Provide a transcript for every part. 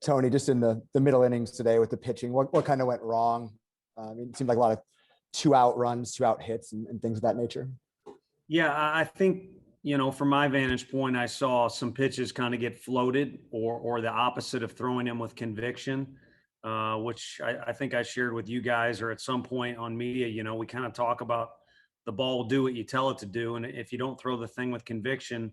Tony, just in the middle innings today with the pitching, what kind of went wrong? It seemed like a lot of 2-out runs, 2-out hits, and things of that nature. Yeah, I think, from my vantage point, I saw some pitches kind of get floated or the opposite of throwing them with conviction, which I think I shared with you guys or at some point on media. We kind of talk about the ball will do what you tell it to do. And if you don't throw the thing with conviction,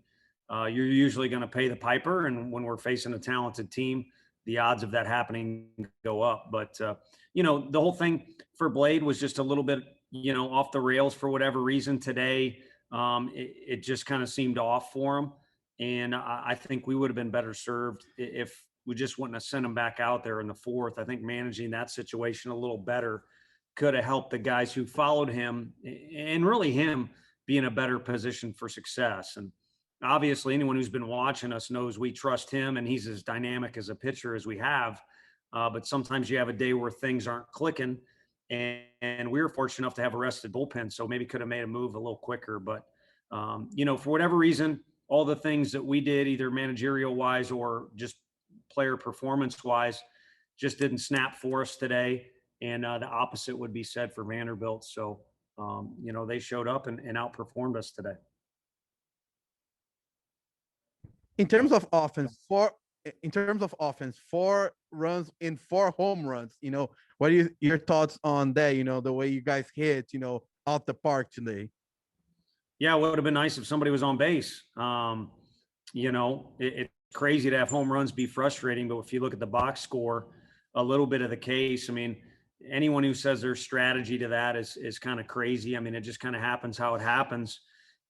you're usually going to pay the piper. And when we're facing a talented team, the odds of that happening go up. But, the whole thing for Blade was just a little bit, off the rails for whatever reason today. It just kind of seemed off for him. And I think we would have been better served if we just wouldn't have sent him back out there in the fourth. I think managing that situation a little better could have helped the guys who followed him and really him be in a better position for success. And obviously anyone who's been watching us knows we trust him and he's as dynamic as a pitcher as we have. But sometimes you have a day where things aren't clicking. And we were fortunate enough to have a rested bullpen, so maybe could have made a move a little quicker. But, for whatever reason, all the things that we did, either managerial-wise or just player performance-wise, just didn't snap for us today. And the opposite would be said for Vanderbilt. So, they showed up and outperformed us today. In terms of offense, 4 runs in 4 home runs, what are your thoughts on that? The way you guys hit, out the park today. Yeah, it would have been nice if somebody was on base. It's crazy to have home runs be frustrating, but if you look at the box score, a little bit of the case. Anyone who says there's strategy to that is kind of crazy. It just kind of happens how it happens.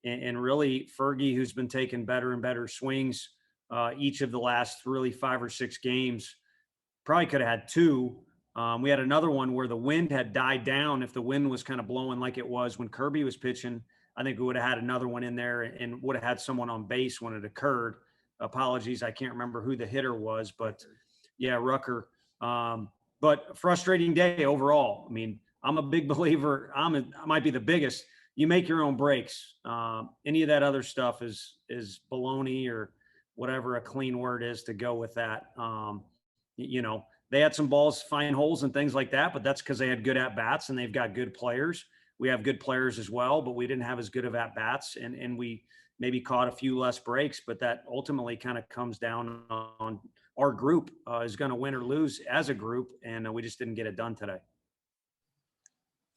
And really, Fergie, who's been taking better and better swings each of the last really 5 or 6 games, probably could have had 2. We had another one where the wind had died down. If the wind was kind of blowing like it was when Kirby was pitching, I think we would have had another one in there and would have had someone on base when it occurred. Apologies, I can't remember who the hitter was, but yeah, Rucker. But frustrating day overall. I'm a big believer. I might be the biggest. You make your own breaks. Any of that other stuff is baloney or whatever a clean word is to go with that. They had some balls find holes and things like that, but that's because they had good at-bats and they've got good players. We have good players as well, but we didn't have as good of at-bats and we maybe caught a few less breaks, but that ultimately kind of comes down on our group is going to win or lose as a group, and we just didn't get it done today.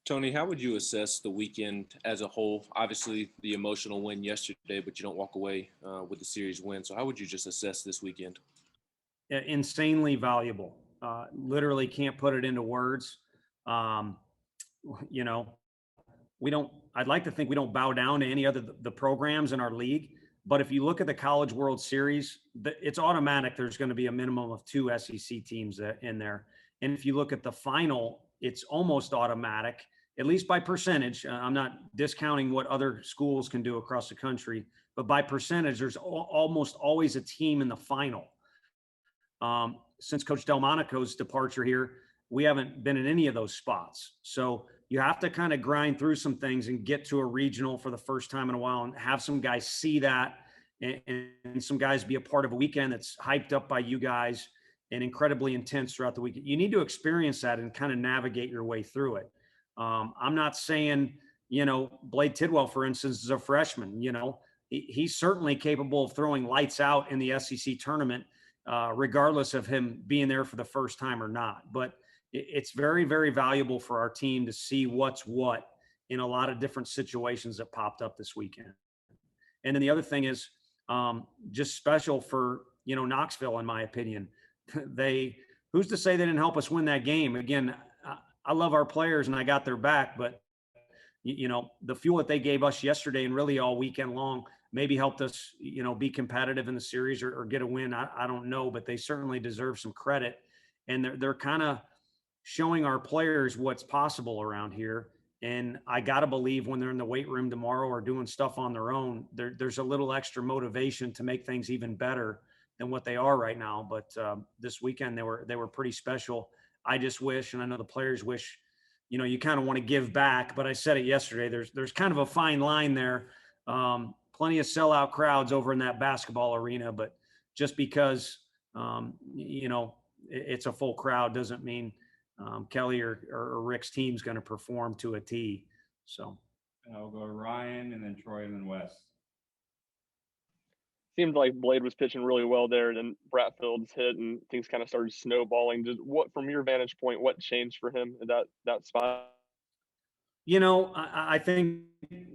Tony, how would you assess the weekend as a whole? Obviously, the emotional win yesterday, but you don't walk away with the series win. So how would you just assess this weekend? Insanely valuable. Literally can't put it into words. I'd like to think we don't bow down to any other the programs in our league. But if you look at the College World Series, it's automatic. There's going to be a minimum of 2 SEC teams in there. And if you look at the final, it's almost automatic, at least by percentage. I'm not discounting what other schools can do across the country, but by percentage, there's almost always a team in the final. Since Coach Delmonico's departure here, we haven't been in any of those spots. So you have to kind of grind through some things and get to a regional for the first time in a while and have some guys see that and some guys be a part of a weekend that's hyped up by you guys and incredibly intense throughout the weekend. You need to experience that and kind of navigate your way through it. I'm not saying, Blade Tidwell, for instance, is a freshman. He's certainly capable of throwing lights out in the SEC tournament, regardless of him being there for the first time or not. But it's very, very valuable for our team to see what's what in a lot of different situations that popped up this weekend. And then the other thing is just special for, Knoxville, in my opinion. Who's to say they didn't help us win that game? Again, I love our players and I got their back, but the fuel that they gave us yesterday and really all weekend long maybe helped us, be competitive in the series or get a win. I don't know, but they certainly deserve some credit. And they're kind of showing our players what's possible around here. And I got to believe when they're in the weight room tomorrow or doing stuff on their own, there's a little extra motivation to make things even better than what they are right now. But this weekend, they were pretty special. I just wish, and I know the players wish, you kind of want to give back, but I said it yesterday, there's kind of a fine line there. Plenty of sellout crowds over in that basketball arena, but just because, it's a full crowd doesn't mean Kelly or Rick's team's going to perform to a T. So I'll go Ryan and then Troy and then Wes. Seemed like Blade was pitching really well there, then Bratfield's hit and things kind of started snowballing. Just what, from your vantage point, what changed for him in that spot? I think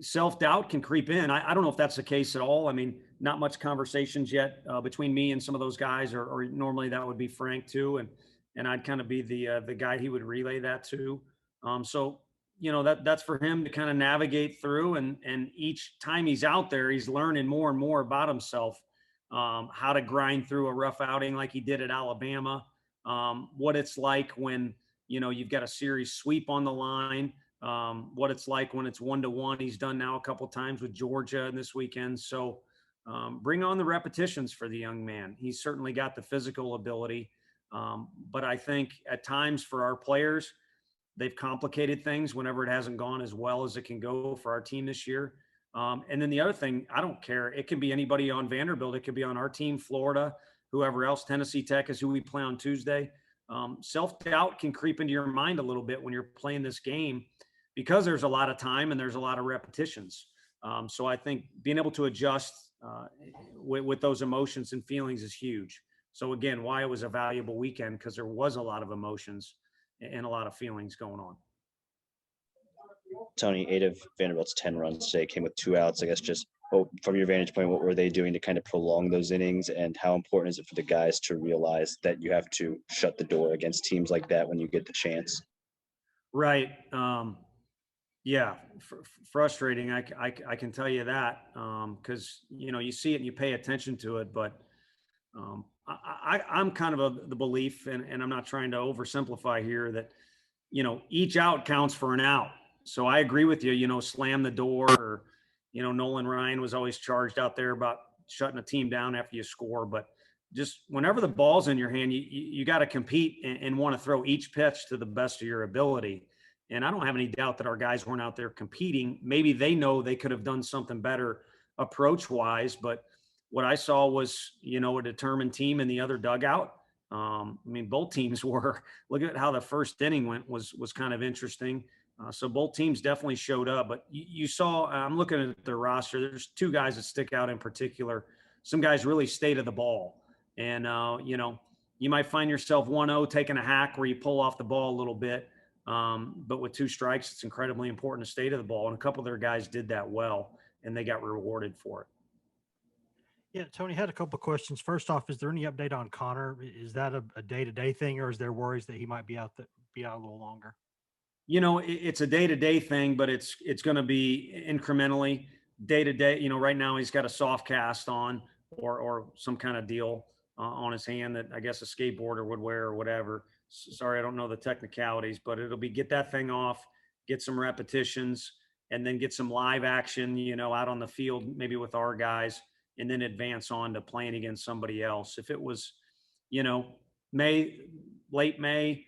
self-doubt can creep in. I don't know if that's the case at all. I mean, not much conversations yet between me and some of those guys, or normally that would be Frank too. And I'd kind of be the guy he would relay that to. So, that's for him to kind of navigate through. And each time he's out there, he's learning more and more about himself, how to grind through a rough outing like he did at Alabama, what it's like when, you've got a series sweep on the line, what it's like when it's 1-1. He's done now a couple times with Georgia this weekend. So bring on the repetitions for the young man. He's certainly got the physical ability. But I think at times for our players, they've complicated things whenever it hasn't gone as well as it can go for our team this year. And then the other thing, I don't care. It can be anybody on Vanderbilt. It could be on our team, Florida, whoever else. Tennessee Tech is who we play on Tuesday. Self-doubt can creep into your mind a little bit when you're playing this game because there's a lot of time and there's a lot of repetitions. So I think being able to adjust with those emotions and feelings is huge. So again, why it was a valuable weekend, because there was a lot of emotions and a lot of feelings going on. Tony, 8 of Vanderbilt's 10 runs today came with 2 outs. I guess just from your vantage point, what were they doing to kind of prolong those innings, and how important is it for the guys to realize that you have to shut the door against teams like that when you get the chance? Right. Yeah, frustrating. I can tell you that because, you see it and you pay attention to it, but I'm kind of the belief, and I'm not trying to oversimplify here, that, each out counts for an out. So I agree with you, slam the door, or, Nolan Ryan was always charged out there about shutting a team down after you score. But just whenever the ball's in your hand, you got to compete and want to throw each pitch to the best of your ability. And I don't have any doubt that our guys weren't out there competing. Maybe they know they could have done something better approach-wise, but what I saw was, a determined team in the other dugout. Both teams were. Look at how the first inning went was kind of interesting. So both teams definitely showed up. But you saw, I'm looking at the roster, there's 2 guys that stick out in particular. Some guys really stay to the ball. And, you might find yourself 1-0 taking a hack where you pull off the ball a little bit. But with 2 strikes, it's incredibly important to stay to the ball. And a couple of their guys did that well, and they got rewarded for it. Yeah, Tony, had a couple of questions. First off, is there any update on Connor? Is that a day-to-day thing, or is there worries that he might be out a little longer? It's a day-to-day thing, but it's going to be incrementally day-to-day. Right now he's got a soft cast on or some kind of deal on his hand that I guess a skateboarder would wear or whatever. Sorry, I don't know the technicalities, but it'll be get that thing off, get some repetitions, and then get some live action, out on the field, maybe with our guys, and then advance on to playing against somebody else. If it was, late May,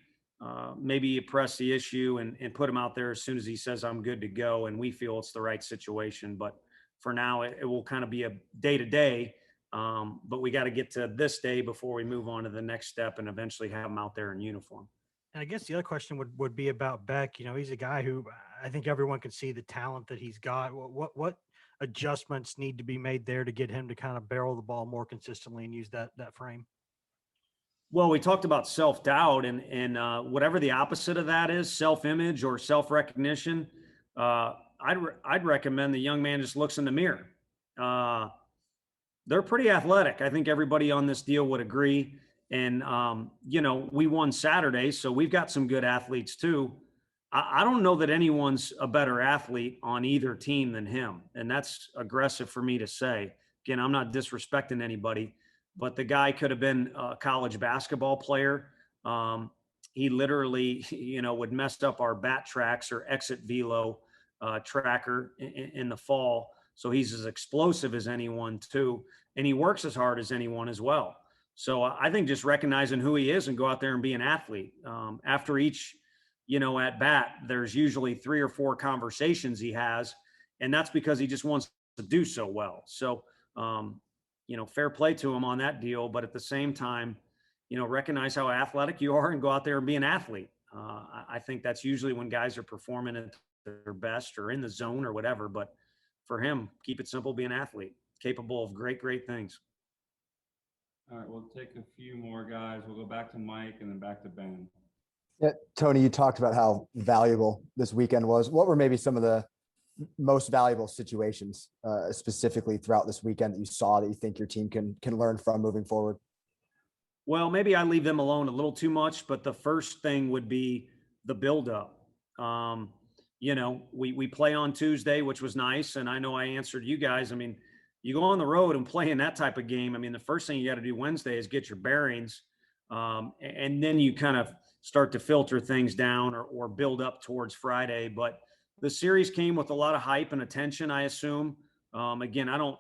maybe you press the issue and put him out there as soon as he says I'm good to go and we feel it's the right situation. But for now, it will kind of be a day-to-day. But we got to get to this day before we move on to the next step and eventually have him out there in uniform. And I guess the other question would be about Beck. He's a guy who I think everyone can see the talent that he's got. What adjustments need to be made there to get him to kind of barrel the ball more consistently and use that frame? Well, we talked about self-doubt and whatever the opposite of that is, self-image or self-recognition. I'd recommend the young man just looks in the mirror. They're pretty athletic. I think everybody on this deal would agree. And, we won Saturday, so we've got some good athletes too. I don't know that anyone's a better athlete on either team than him. And that's aggressive for me to say. Again, I'm not disrespecting anybody, but the guy could have been a college basketball player. He literally, would mess up our bat tracks or exit velo tracker in the fall. So he's as explosive as anyone too. And he works as hard as anyone as well. So I think just recognizing who he is and go out there and be an athlete. After each, at bat, there's usually 3 or 4 conversations he has. And that's because he just wants to do so well. So, fair play to him on that deal. But at the same time, recognize how athletic you are and go out there and be an athlete. I think that's usually when guys are performing at their best or in the zone or whatever. But for him, keep it simple, be an athlete, capable of great, great things. All right, we'll take a few more guys. We'll go back to Mike and then back to Ben. Yeah, Tony, you talked about how valuable this weekend was. What were maybe some of the most valuable situations specifically throughout this weekend that you saw that you think your team can learn from moving forward? Well, maybe I leave them alone a little too much, but the first thing would be the buildup. We play on Tuesday, which was nice. And I know I answered you guys. I mean, you go on the road and play in that type of game. I mean, the first thing you got to do Wednesday is get your bearings. And then you kind of start to filter things down or build up towards Friday. But the series came with a lot of hype and attention, I assume. Again, I don't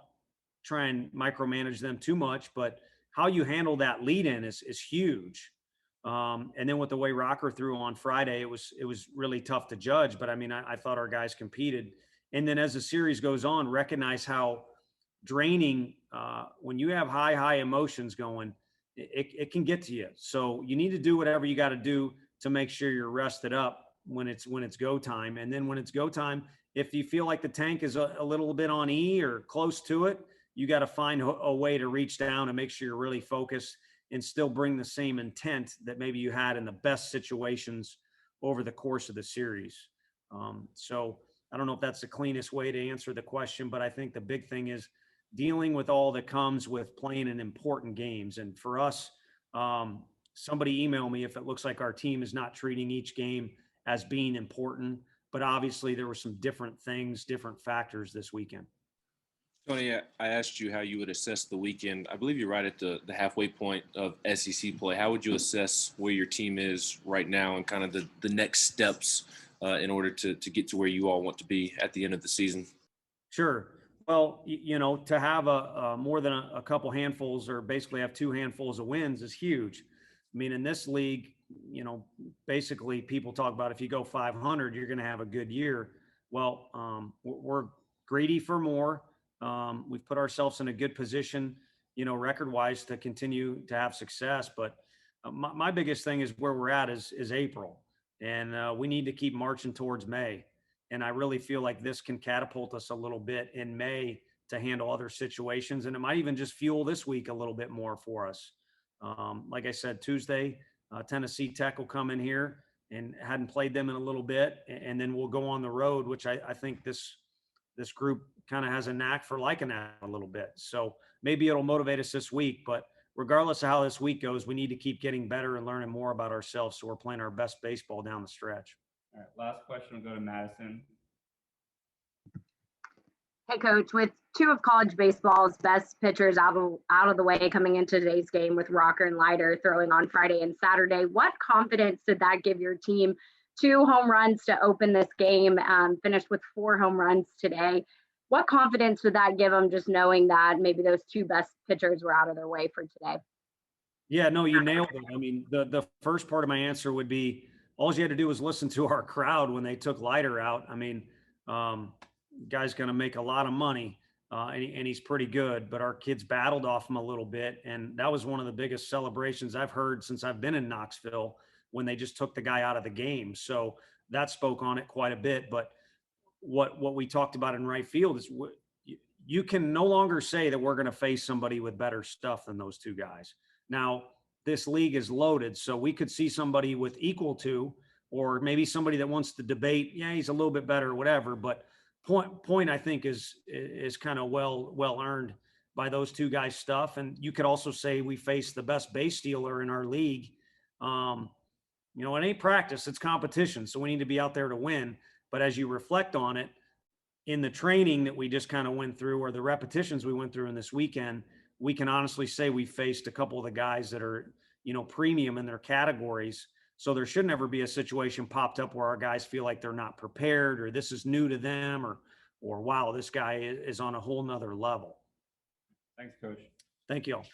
try and micromanage them too much, but how you handle that lead in is huge. And then with the way Rucker threw on Friday, it was really tough to judge. But I mean, I thought our guys competed. And then as the series goes on, recognize how draining when you have high emotions going, it can get to you. So you need to do whatever you got to do to make sure you're rested up when it's go time. And then when it's go time, if you feel like the tank is a little bit on E or close to it, you got to find a way to reach down and make sure you're really focused and still bring the same intent that maybe you had in the best situations over the course of the series. So I don't know if that's the cleanest way to answer the question, but I think the big thing is dealing with all that comes with playing in important games. And for us, somebody email me if it looks like our team is not treating each game as being important, but obviously there were some different things, different factors this weekend. Tony, I asked you how you would assess the weekend. I believe you're right at the halfway point of SEC play. How would you assess where your team is right now and kind of the next steps in order to get to where you all want to be at the end of the season? Sure. Well, to have a more than a couple handfuls or basically have two handfuls of wins is huge. I mean, in this league, basically people talk about if you go 500, you're going to have a good year. Well, we're greedy for more. We've put ourselves in a good position, record-wise to continue to have success. But my biggest thing is where we're at is April. And we need to keep marching towards May. And I really feel like this can catapult us a little bit in May to handle other situations. And it might even just fuel this week a little bit more for us. Like I said, Tuesday, Tennessee Tech will come in here and hadn't played them in a little bit. And then we'll go on the road, which I think this group kind of has a knack for liking that a little bit. So maybe it'll motivate us this week. But regardless of how this week goes, we need to keep getting better and learning more about ourselves so we're playing our best baseball down the stretch. All right, last question will go to Madison. Hey, Coach, with two of college baseball's best pitchers out of the way coming into today's game with Rucker and Leiter throwing on Friday and Saturday, what confidence did that give your team? 2 home runs to open this game, finished with 4 home runs today. What confidence did that give them just knowing that maybe those 2 best pitchers were out of their way for today? Yeah, no, you nailed it. I mean, the first part of my answer would be all you had to do was listen to our crowd when they took Leiter out. I mean, guy's going to make a lot of money and he's pretty good, but our kids battled off him a little bit. And that was one of the biggest celebrations I've heard since I've been in Knoxville when they just took the guy out of the game. So that spoke on it quite a bit. But what we talked about in right field is you can no longer say that we're going to face somebody with better stuff than those 2 guys. Now, this league is loaded, so we could see somebody with equal to, or maybe somebody that wants to debate, yeah, he's a little bit better or whatever. But point I think is kind of well earned by those 2 guys' stuff. And you could also say we face the best base stealer in our league. It ain't practice, it's competition. So we need to be out there to win. But as you reflect on it, in the training that we just kind of went through or the repetitions we went through in this weekend, we can honestly say we faced a couple of the guys that are, premium in their categories. So there should never be a situation popped up where our guys feel like they're not prepared or this is new to them or wow, this guy is on a whole nother level. Thanks, Coach. Thank you all.